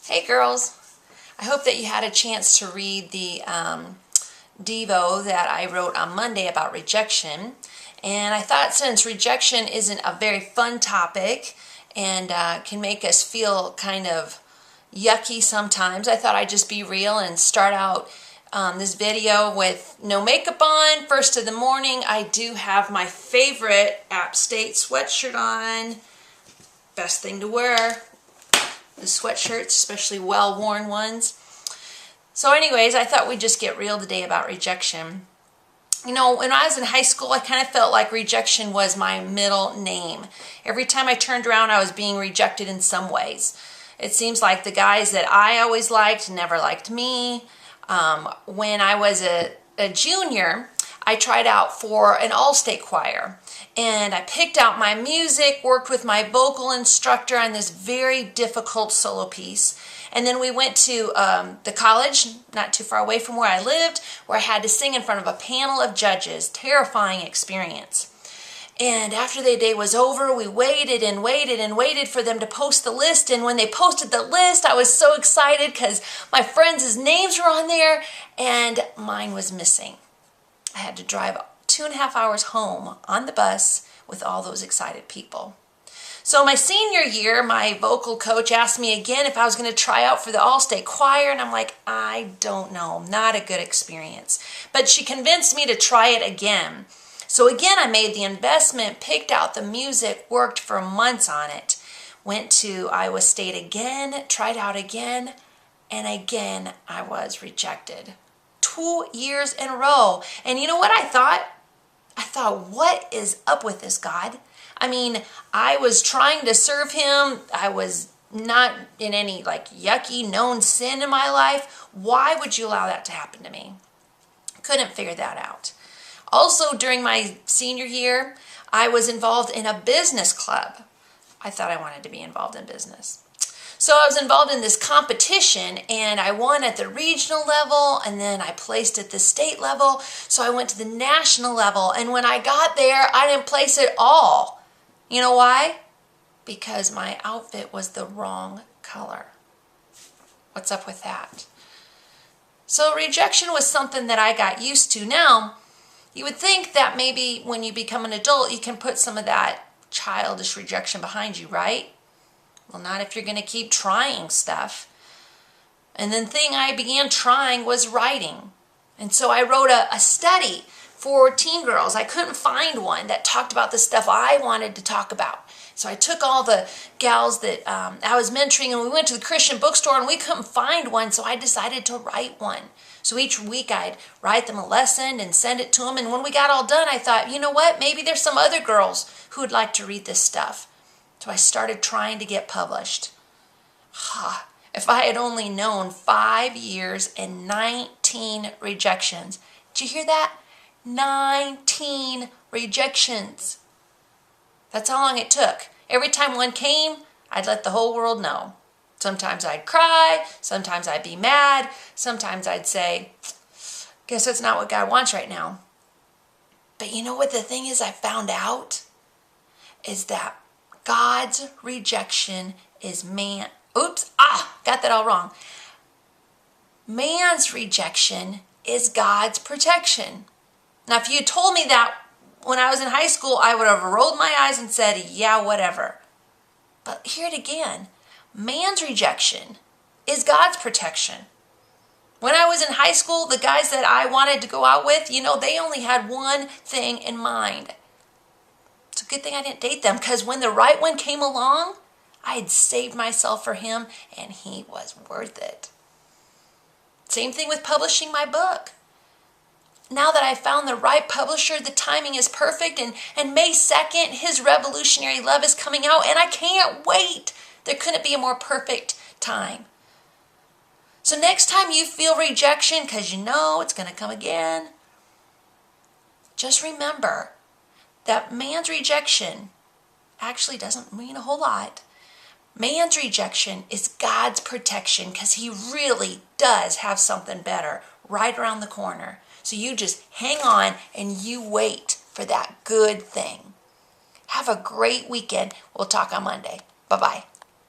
Hey girls, I hope that you had a chance to read the Devo that I wrote on Monday about rejection. And I thought since rejection isn't a very fun topic and can make us feel kind of yucky sometimes, I thought I'd just be real and start out this video with no makeup on, first of the morning. I do have my favorite App State sweatshirt on. Best thing to wear. The sweatshirts, especially well-worn ones. So anyways, I thought we'd just get real today about rejection. You know, when I was in high school, I kind of felt like rejection was my middle name. Every time I turned around, I was being rejected in some ways. It seems like the guys that I always liked never liked me. When I was a junior, I tried out for an all-state choir. And I picked out my music, worked with my vocal instructor on this very difficult solo piece. And then we went to the college, not too far away from where I lived, where I had to sing in front of a panel of judges. Terrifying experience. And after the day was over, we waited and waited and waited for them to post the list. And when they posted the list, I was so excited because my friends' names were on there and mine was missing. I had to drive 2.5 hours home on the bus with all those excited people. So my senior year, my vocal coach asked me again if I was going to try out for the all-state choir, and I'm like, I don't know, not a good experience. But she convinced me to try it again. So again, I made the investment, picked out the music, worked for months on it, went to Iowa State again, tried out again, and again I was rejected. 2 years in a row. And you know what I thought? I thought, what is up with this, God? I mean, I was trying to serve him. I was not in any yucky known sin in my life. Why would you allow that to happen to me? Couldn't figure that out. Also, during my senior year, I was involved in a business club. I thought I wanted to be involved in business. So I was involved in this competition and I won at the regional level and then I placed at the state level. So I went to the national level, and when I got there, I didn't place at all. You know why? Because my outfit was the wrong color. What's up with that? So rejection was something that I got used to. Now, you would think that maybe when you become an adult, you can put some of that childish rejection behind you, right? Well, not if you're going to keep trying stuff. And the thing I began trying was writing. And so I wrote a study for teen girls. I couldn't find one that talked about the stuff I wanted to talk about. So I took all the gals that I was mentoring and we went to the Christian bookstore and we couldn't find one. So I decided to write one. So each week I'd write them a lesson and send it to them. And when we got all done, I thought, you know what? Maybe there's some other girls who would like to read this stuff. So I started trying to get published. If I had only known, 5 years and 19 rejections. Did you hear that? 19 rejections. That's how long it took. Every time one came, I'd let the whole world know. Sometimes I'd cry, sometimes I'd be mad, sometimes I'd say, guess that's not what God wants right now. But you know what the thing is I found out? Is that God's rejection is man. Got that all wrong. Man's rejection is God's protection. Now, if you had told me that when I was in high school, I would have rolled my eyes and said, yeah, whatever. But hear it again. Man's rejection is God's protection. When I was in high school, the guys that I wanted to go out with, they only had one thing in mind. It's a good thing I didn't date them, because when the right one came along, I had saved myself for him and he was worth it. Same thing with publishing my book. Now that I found the right publisher, the timing is perfect, and May 2nd, his Revolutionary Love is coming out, and I can't wait. There couldn't be a more perfect time. So next time you feel rejection, because you know it's going to come again, just remember that man's rejection actually doesn't mean a whole lot. Man's rejection is God's protection, because he really does have something better right around the corner. So you just hang on and you wait for that good thing. Have a great weekend. We'll talk on Monday. Bye-bye.